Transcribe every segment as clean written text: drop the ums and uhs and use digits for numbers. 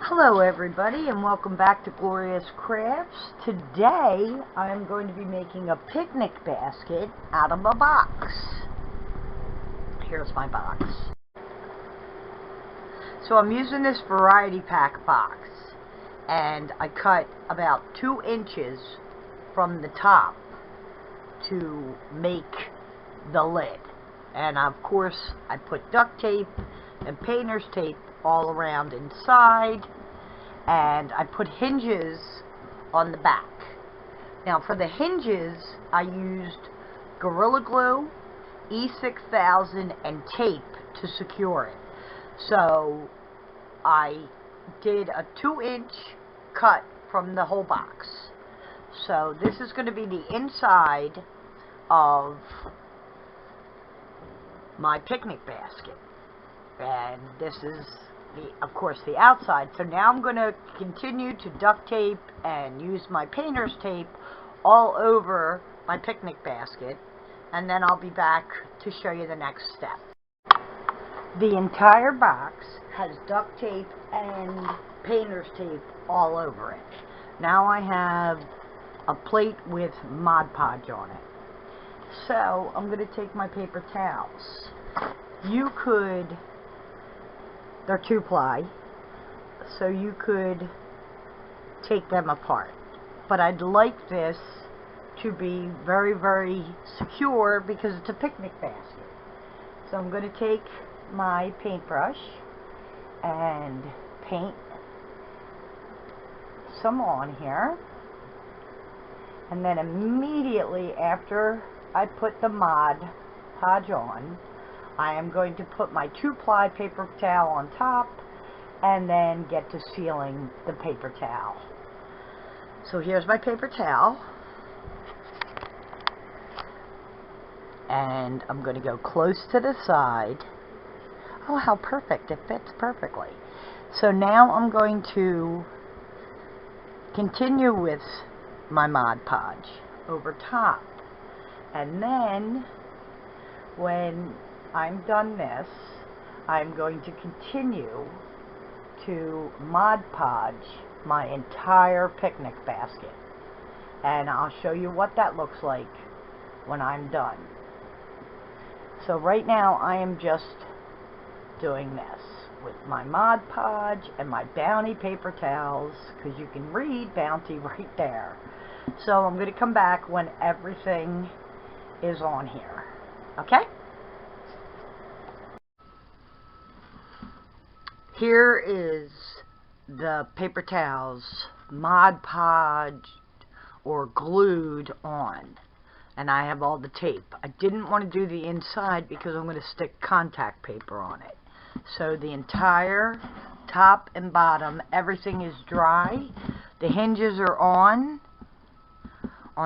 Hello everybody and welcome back to Glorious Crafts. Today I'm going to be making a picnic basket out of a box. Here's my box. So I'm using this variety pack box and I cut about 2 inches from the top to make the lid. And of course I put duct tape and painter's tape all around inside, and I put hinges on the back. Now for the hinges I used Gorilla Glue, E6000 and tape to secure it. So I did a 2-inch cut from the whole box. So this is going to be the inside of my picnic basket, and this is of course the outside. So now I'm going to continue to duct tape and use my painter's tape all over my picnic basket, and then I'll be back to show you the next step. The entire box has duct tape and painter's tape all over it. Now I have a plate with Mod Podge on it. So I'm going to take my paper towels. They're 2-ply, so you could take them apart. But I'd like this to be very, very secure because it's a picnic basket. So I'm going to take my paintbrush and paint some on here. And then immediately after I put the Mod Podge on, I am going to put my 2-ply paper towel on top and then get to sealing the paper towel. So here's my paper towel, and I'm going to go close to the side. Oh, how perfect, it fits perfectly. So now I'm going to continue with my Mod Podge over top, and then when I'm done this, I'm going to continue to Mod Podge my entire picnic basket, and I'll show you what that looks like when I'm done. So right now I am just doing this with my Mod Podge and my Bounty paper towels, because you can read Bounty right there. So I'm going to come back when everything is on here. Okay? Here is the paper towels Mod Podged or glued on, and I have all the tape. I didn't want to do the inside because I'm going to stick contact paper on it. So the entire top and bottom, everything is dry. The hinges are on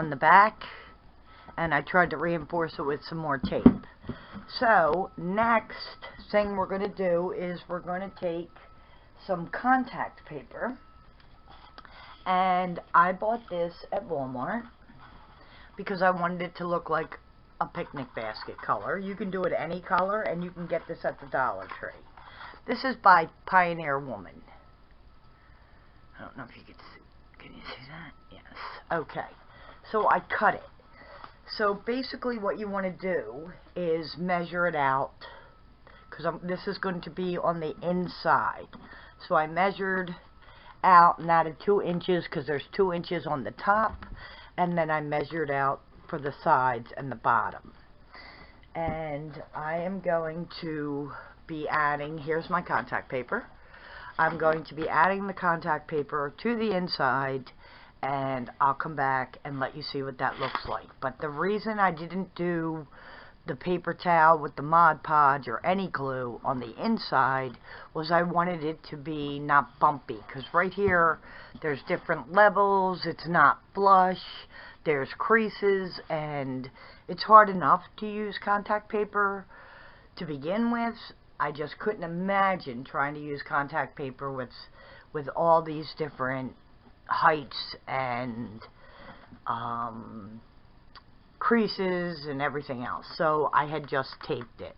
the back, and I tried to reinforce it with some more tape. So next thing we're going to do is we're going to take some contact paper, and I bought this at Walmart because I wanted it to look like a picnic basket color. You can do it any color, and you can get this at the Dollar Tree. This is by Pioneer Woman. I don't know if you can see. Can you see that? Yes. Okay. So I cut it. So basically what you want to do is measure it out, because this is going to be on the inside. So I measured out and added 2 inches because there's 2 inches on the top, and then I measured out for the sides and the bottom. And I am going to be adding, here's my contact paper. I'm going to be adding the contact paper to the inside, and I'll come back and let you see what that looks like. But the reason I didn't do the paper towel with the Mod Podge or any glue on the inside was I wanted it to be not bumpy, because right here there's different levels, it's not flush, there's creases, and it's hard enough to use contact paper to begin with. I just couldn't imagine trying to use contact paper with all these different heights and creases and everything else. So I had just taped it.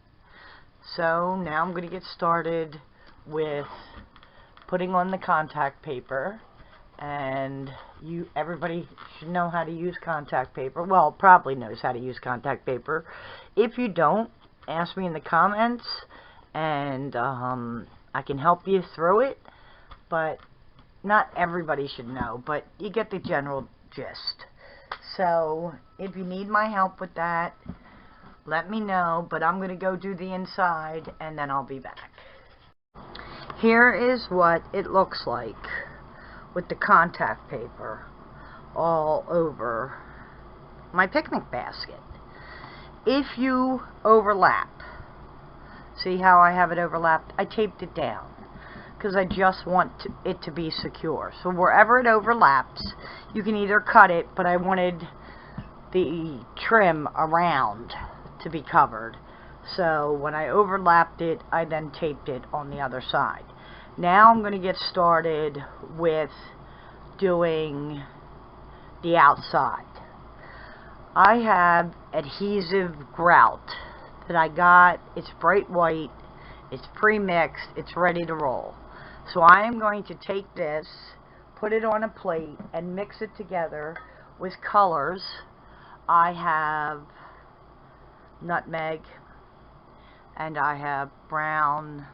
So now I'm going to get started with putting on the contact paper, and everybody should know how to use contact paper. Well, probably knows how to use contact paper. If you don't, ask me in the comments, and I can help you through it. But not everybody should know, but you get the general gist. So if you need my help with that, let me know, but I'm going to go do the inside, and then I'll be back. Here is what it looks like with the contact paper all over my picnic basket. If you overlap, see how I have it overlapped? I taped it down because I just want it to be secure. So wherever it overlaps, you can either cut it, but I wanted the trim around to be covered. So when I overlapped it, I then taped it on the other side. Now I'm going to get started with doing the outside. I have adhesive grout that I got. It's bright white, it's pre-mixed, it's ready to roll. So I am going to take this, put it on a plate, and mix it together with colors. I have nutmeg, and I have brown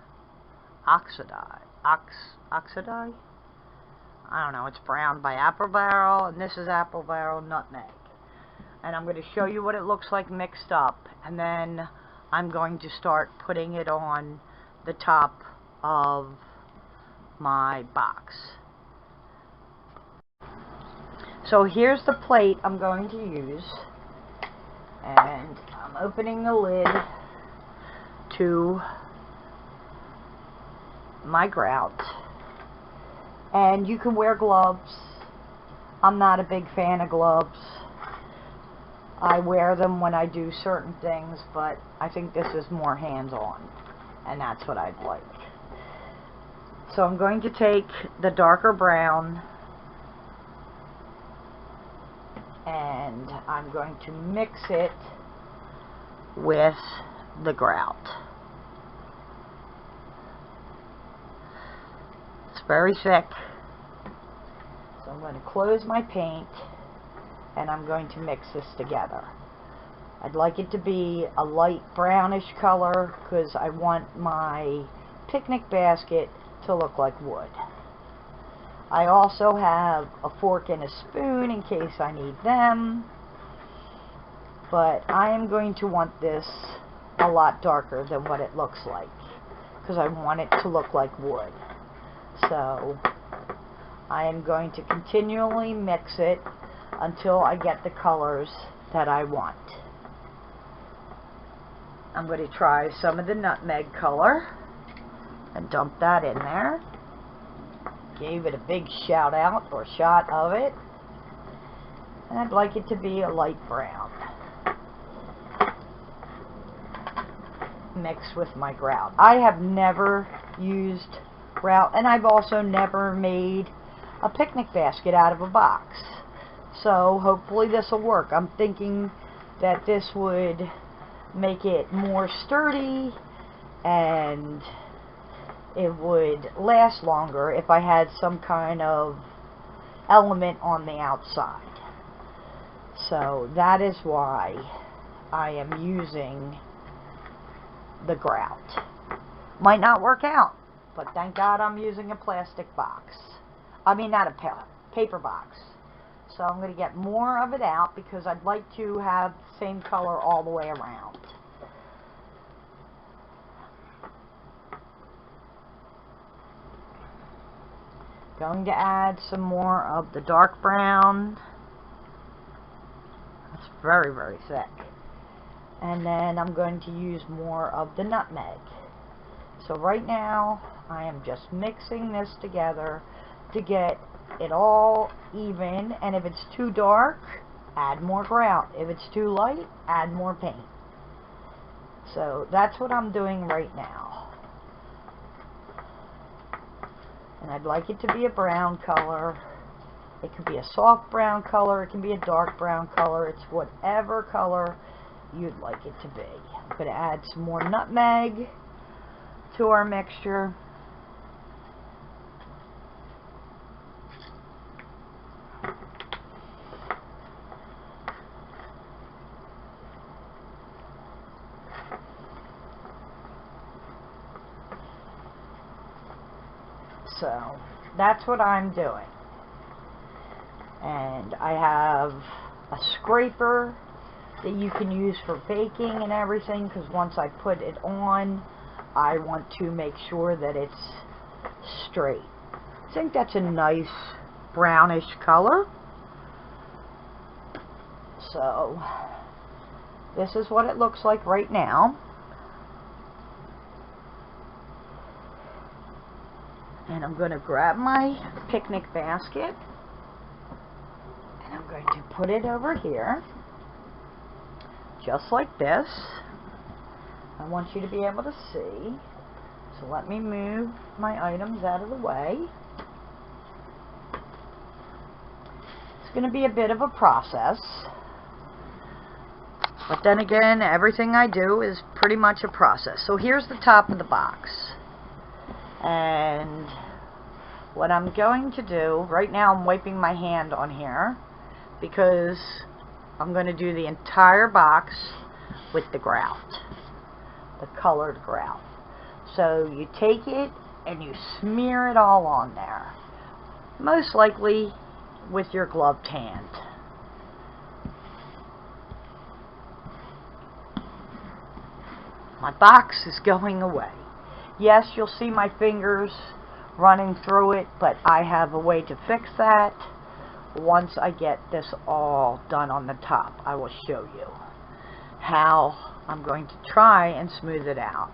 oxidized. I don't know, it's brown by Apple Barrel, and this is Apple Barrel nutmeg. And I'm going to show you what it looks like mixed up, and then I'm going to start putting it on the top of my box. So here's the plate I'm going to use, and I'm opening the lid to my grout. And you can wear gloves. I'm not a big fan of gloves. I wear them when I do certain things, but I think this is more hands-on, and that's what I'd like. So I'm going to take the darker brown, and I'm going to mix it with the grout. It's very thick, so I'm going to close my paint, and I'm going to mix this together. I'd like it to be a light brownish color because I want my picnic basket to look like wood. I also have a fork and a spoon in case I need them, but I am going to want this a lot darker than what it looks like because I want it to look like wood. So I am going to continually mix it until I get the colors that I want. I'm going to try some of the nutmeg color and dump that in there. Gave it a big shout out or shot of it. And I'd like it to be a light brown. Mixed with my grout. I have never used grout, and I've also never made a picnic basket out of a box. So hopefully this will work. I'm thinking that this would make it more sturdy and it would last longer if I had some kind of element on the outside. So that is why I am using the grout. Might not work out, but thank God I'm using a plastic box. I mean, not a paper box. So I'm going to get more of it out because I'd like to have the same color all the way around. Going to add some more of the dark brown. It's very, very thick. And then I'm going to use more of the nutmeg. So right now I am just mixing this together to get it all even, and if it's too dark, add more grout. If it's too light, add more paint. So that's what I'm doing right now. And I'd like it to be a brown color. It could be a soft brown color, it can be a dark brown color. It's whatever color you'd like it to be. I'm going to add some more nutmeg to our mixture. So that's what I'm doing. And I have a scraper that you can use for baking and everything, because once I put it on, I want to make sure that it's straight. I think that's a nice brownish color. So this is what it looks like right now. And I'm going to grab my picnic basket and I'm going to put it over here, just like this. I want you to be able to see. So let me move my items out of the way. It's going to be a bit of a process. But then again, everything I do is pretty much a process. So here's the top of the box. And what I'm going to do, right now I'm wiping my hand on here because I'm going to do the entire box with the grout, the colored grout. So you take it and you smear it all on there, most likely with your gloved hand. My box is going away. Yes, you'll see my fingers running through it, but I have a way to fix that. Once I get this all done on the top, I will show you how I'm going to try and smooth it out.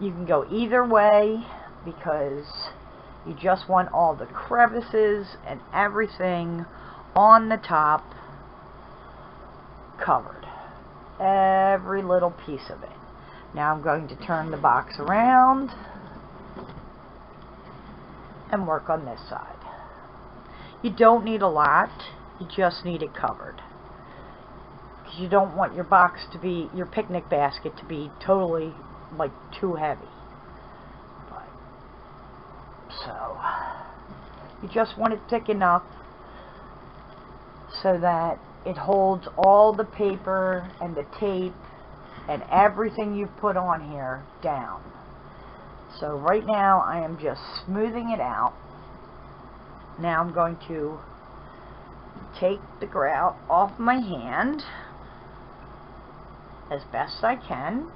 You can go either way because you just want all the crevices and everything on the top covered. Every little piece of it. Now I'm going to turn the box around and work on this side. You don't need a lot, you just need it covered. Because you don't want your box to be, your picnic basket to be totally like too heavy. But, so you just want it thick enough so that it holds all the paper and the tape and everything you put on here down. So right now I am just smoothing it out. Now I'm going to take the grout off my hand as best I can.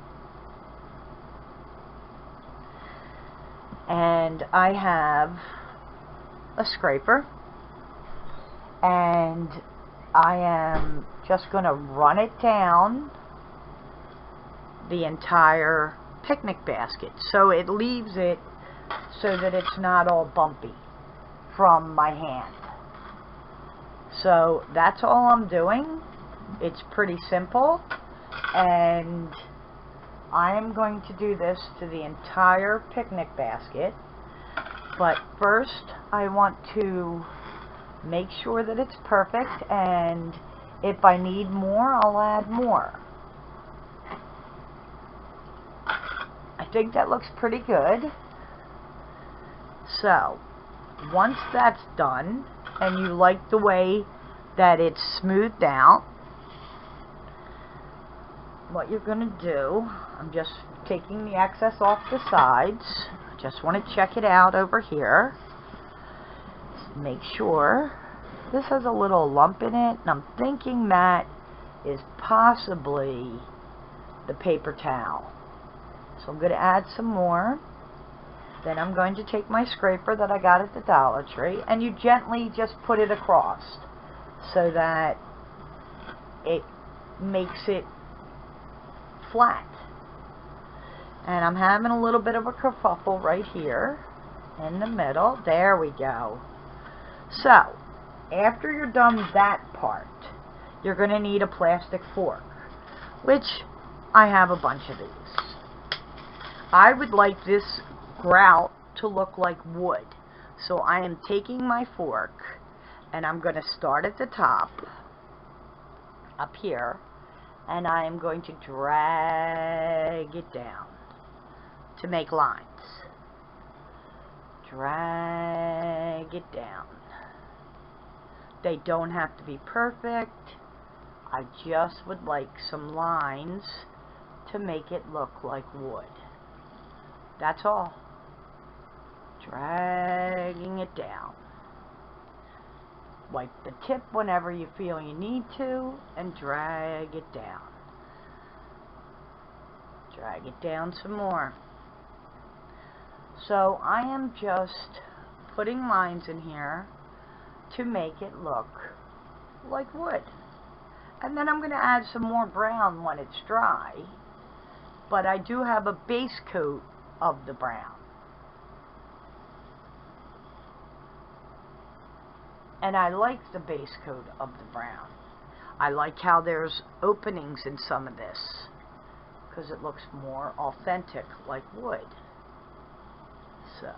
And I have a scraper and I am just going to run it down the entire picnic basket so it leaves it so that it's not all bumpy from my hand. So that's all I'm doing. It's pretty simple, and I am going to do this to the entire picnic basket. But first I want to make sure that it's perfect, and if I need more, I'll add more. I think that looks pretty good. So once that's done and you like the way that it's smoothed out, what you're going to do, I'm just taking the excess off the sides. I just want to check it out over here. Make sure this has a little lump in it, and I'm thinking that is possibly the paper towel. So I'm going to add some more. Then I'm going to take my scraper that I got at the Dollar Tree, and you gently just put it across so that it makes it flat. And I'm having a little bit of a kerfuffle right here in the middle. There we go. So after you're done that part, you're going to need a plastic fork, which I have a bunch of these. I would like this grout to look like wood. So I am taking my fork and I'm going to start at the top, up here, and I am going to drag it down to make lines. Drag it down. They don't have to be perfect. I just would like some lines to make it look like wood. That's all. Dragging it down. Wipe the tip whenever you feel you need to, and drag it down. Drag it down some more. So I am just putting lines in here to make it look like wood. And then I'm going to add some more brown when it's dry, but I do have a base coat of the brown. And I like the base coat of the brown. I like how there's openings in some of this, because it looks more authentic, like wood. So,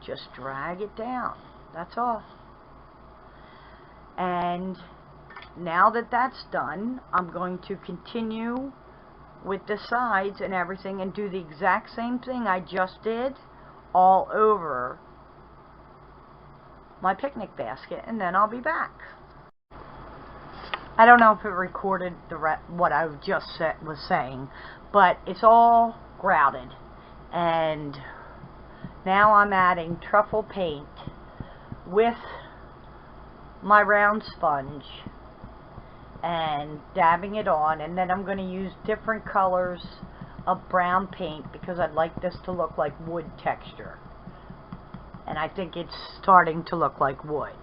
just drag it down. That's all. And now that that's done, I'm going to continue with the sides and everything and do the exact same thing I just did all over my picnic basket, and then I'll be back. I don't know if it recorded what I just was saying, but it's all grouted, and now I'm adding truffle paint with my round sponge and dabbing it on, and then I'm going to use different colors of brown paint because I'd like this to look like wood texture. And I think it's starting to look like wood.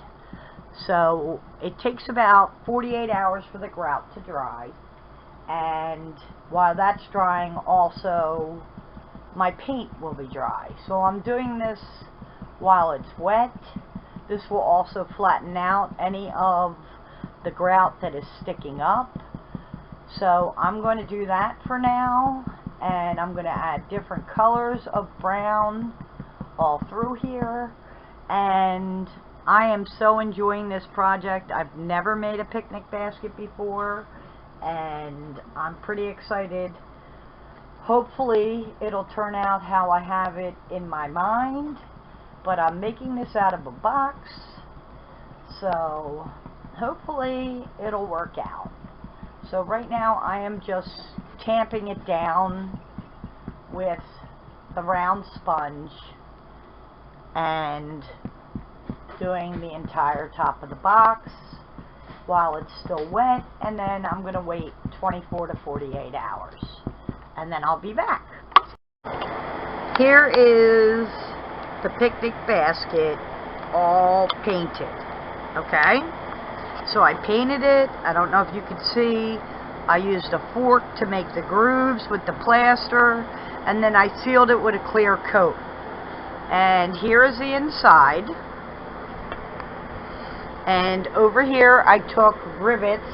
So it takes about 48 hours for the grout to dry, and while that's drying also my paint will be dry. So I'm doing this while it's wet. This will also flatten out any of the grout that is sticking up. So I'm going to do that for now, and I'm going to add different colors of brown all through here, and I am so enjoying this project. I've never made a picnic basket before, and I'm pretty excited. Hopefully it'll turn out how I have it in my mind, but I'm making this out of a box, so hopefully it'll work out. So right now I am just tamping it down with the round sponge and doing the entire top of the box while it's still wet, and then I'm going to wait 24 to 48 hours, and then I'll be back. Here is the picnic basket all painted. Okay, so I painted it. I don't know if you can see, I used a fork to make the grooves with the plaster, and then I sealed it with a clear coat. And here is the inside. And over here I took rivets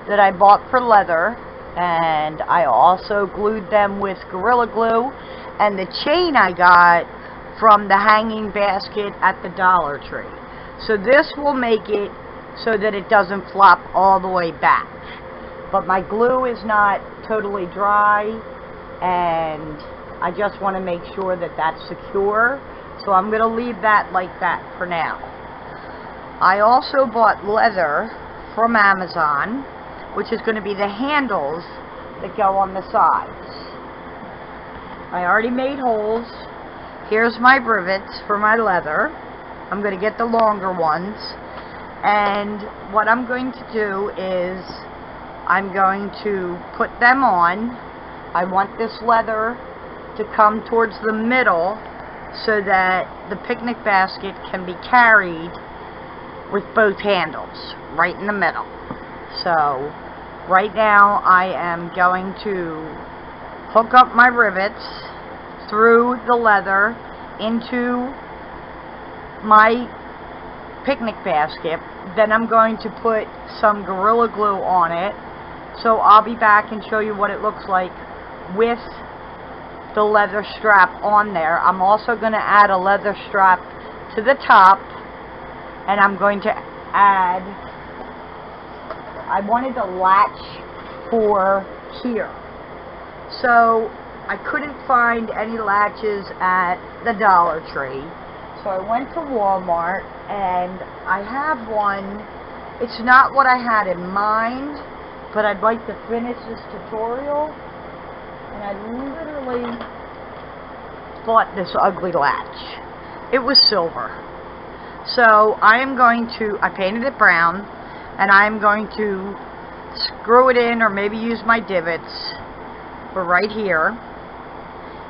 that I bought for leather, and I also glued them with Gorilla Glue, and the chain I got from the hanging basket at the Dollar Tree. So this will make it so that it doesn't flop all the way back. But my glue is not totally dry, and I just want to make sure that that's secure, so I'm going to leave that like that for now. I also bought leather from Amazon, which is going to be the handles that go on the sides. I already made holes. Here's my rivets for my leather. I'm going to get the longer ones, and what I'm going to do is I'm going to put them on. I want this leather to come towards the middle so that the picnic basket can be carried with both handles right in the middle. So right now I am going to hook up my rivets through the leather into my picnic basket. Then I'm going to put some Gorilla Glue on it. So I'll be back and show you what it looks like with the leather strap on there. I'm also going to add a leather strap to the top, and I'm going to add, I wanted a latch for here. So I couldn't find any latches at the Dollar Tree. So I went to Walmart, and I have one. It's not what I had in mind, but I'd like to finish this tutorial. And I literally bought this ugly latch. It was silver. So I painted it brown, and I'm going to screw it in, or maybe use my divots for right here,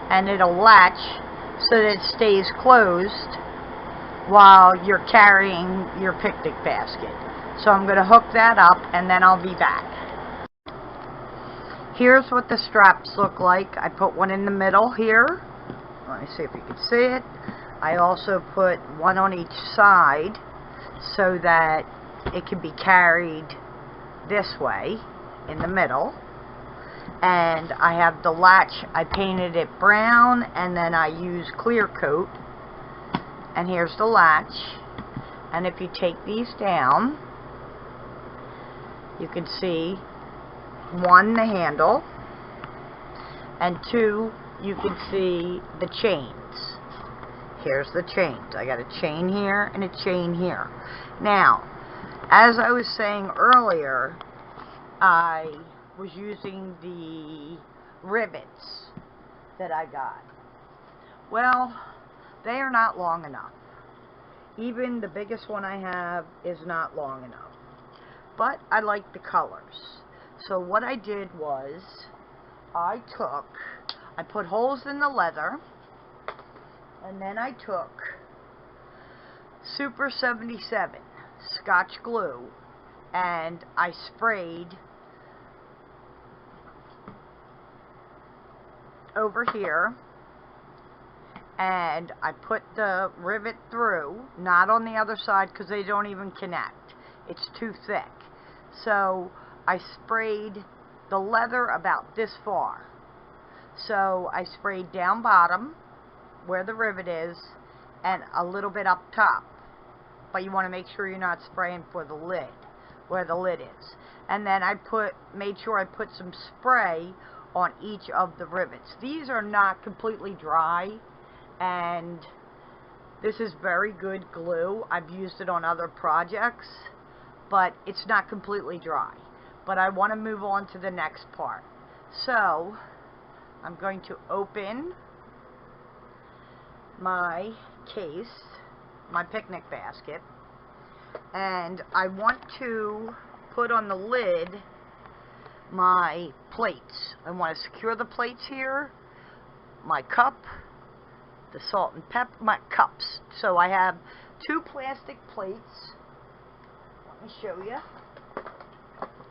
and it'll latch so that it stays closed while you're carrying your picnic basket. So I'm going to hook that up, and then I'll be back. Here's what the straps look like. I put one in the middle here. Let me see if you can see it. I also put one on each side so that it can be carried this way in the middle. And I have the latch, I painted it brown, and then I used clear coat. And here's the latch. And if you take these down, you can see, one, the handle, and two, you can see the chains. Here's the chains. I got a chain here and a chain here. Now, as I was saying earlier, I was using the rivets that I got. Well, they are not long enough. Even the biggest one I have is not long enough. But I like the colors. So what I did was, I put holes in the leather, and then I took Super 77 Scotch glue, and I sprayed over here, and I put the rivet through, not on the other side because they don't even connect. It's too thick. So I sprayed the leather about this far. So I sprayed down bottom where the rivet is, and a little bit up top. But you want to make sure you're not spraying for the lid, where the lid is. And then I made sure I put some spray on each of the rivets. These are not completely dry, and this is very good glue. I've used it on other projects, but it's not completely dry. But I want to move on to the next part. So I'm going to open my case, my picnic basket, and I want to put on the lid my plates. I want to secure the plates here, my cup, the salt and pepper, my cups. So I have 2 plastic plates. Let me show you.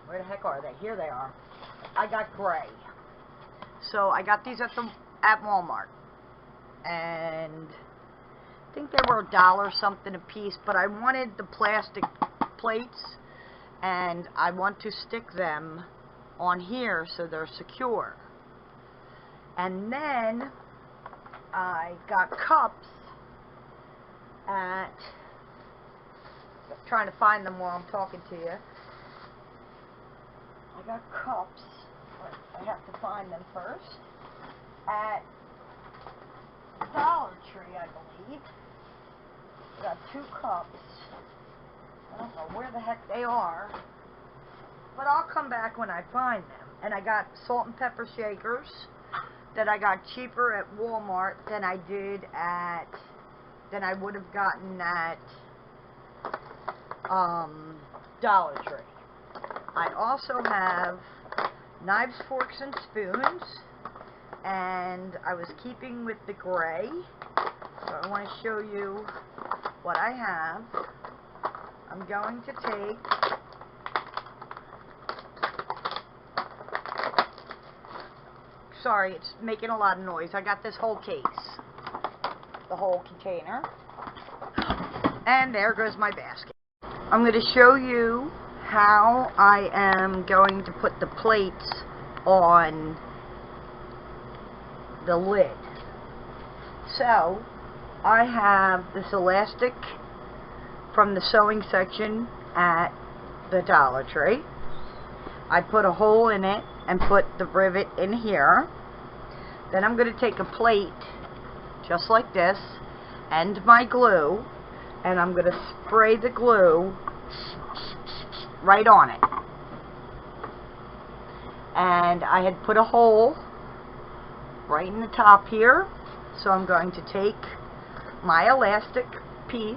Where the heck are they? Here they are. I got gray. So I got these at Walmart, and I think they were $1 something a piece, but I wanted the plastic plates, and I want to stick them on here so they're secure. And then I got cups at, I'm trying to find them while I'm talking to you. I got cups, but I have to find them first, at Dollar Tree, I believe. Got 2 cups. I don't know where the heck they are, but I'll come back when I find them. And I got salt and pepper shakers that I got cheaper at Walmart than I would have gotten at Dollar Tree. I also have knives, forks, and spoons, and I was keeping with the gray, so I want to show you what I have. I'm going to take sorry, it's making a lot of noise. I got this whole case, the whole container, and there goes my basket. I'm going to show you how I am going to put the plates on the lid. So I have this elastic from the sewing section at the Dollar Tree. I put a hole in it and put the rivet in here. Then I'm going to take a plate just like this and my glue, and I'm going to spray the glue right on it. And I had put a hole right in the top here. So I'm going to take my elastic piece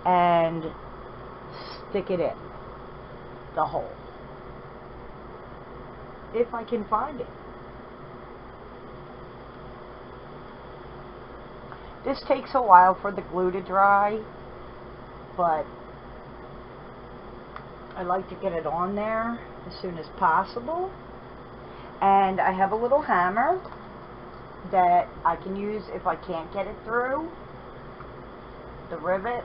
and stick it in the hole, if I can find it. This takes a while for the glue to dry, but I like to get it on there as soon as possible. And I have a little hammer that I can use if I can't get it through the rivet.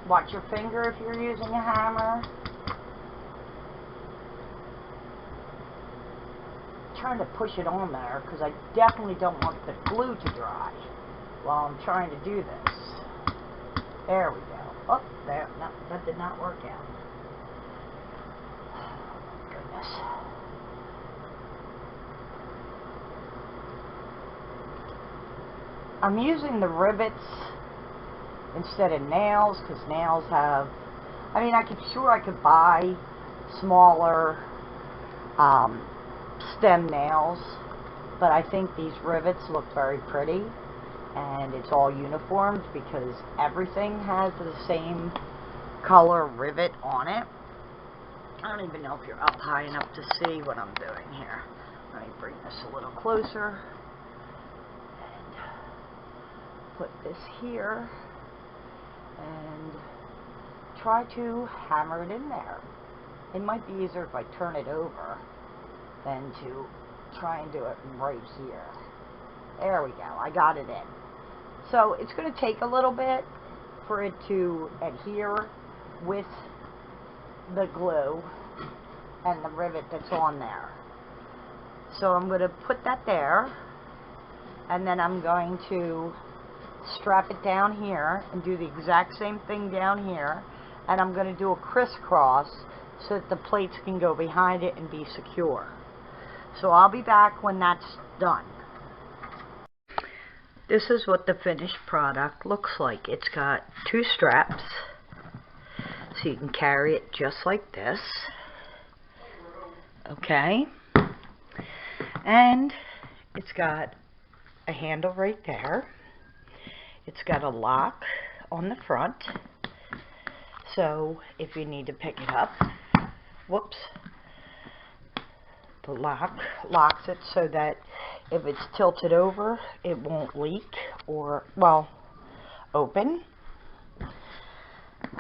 Watch your finger if you're using a hammer. I'm trying to push it on there because I definitely don't want the glue to dry while I'm trying to do this. There we go. Oh, there. No, that did not work out. Oh, goodness. I'm using the rivets instead of nails because nails have, I mean, I could buy smaller stem nails, but I think these rivets look very pretty, and it's all uniformed because everything has the same color rivet on it. I don't even know if you're up high enough to see what I'm doing here. Let me bring this a little closer and put this here and try to hammer it in there. It might be easier if I turn it over than to try and do it right here. There we go. I got it in. So it's going to take a little bit for it to adhere with the glue and the rivet that's on there. So I'm going to put that there, and then I'm going to strap it down here and do the exact same thing down here, and I'm going to do a crisscross so that the plates can go behind it and be secure. So I'll be back when that's done. This is what the finished product looks like. It's got two straps, so you can carry it just like this. Okay. And it's got a handle right there. It's got a lock on the front, so if you need to pick it up, whoops, the lock locks it so that if it's tilted over, it won't leak or, well, open.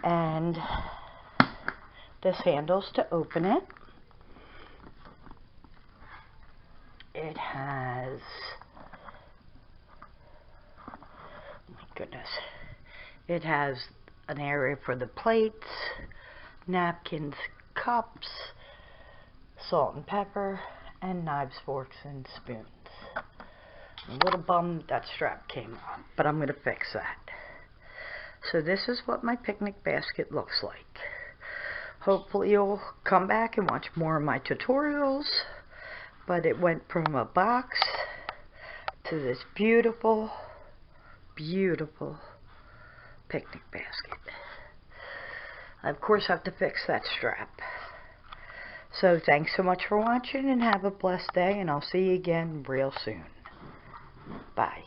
And this handle's to open it. It has, oh my goodness, it has an area for the plates, napkins, cups, salt and pepper, and knives, forks, and spoons. I'm a little bummed that strap came off, but I'm going to fix that. So this is what my picnic basket looks like. Hopefully you'll come back and watch more of my tutorials, but it went from a box to this beautiful, beautiful picnic basket. I of course have to fix that strap. So thanks so much for watching, and have a blessed day, and I'll see you again real soon. Bye.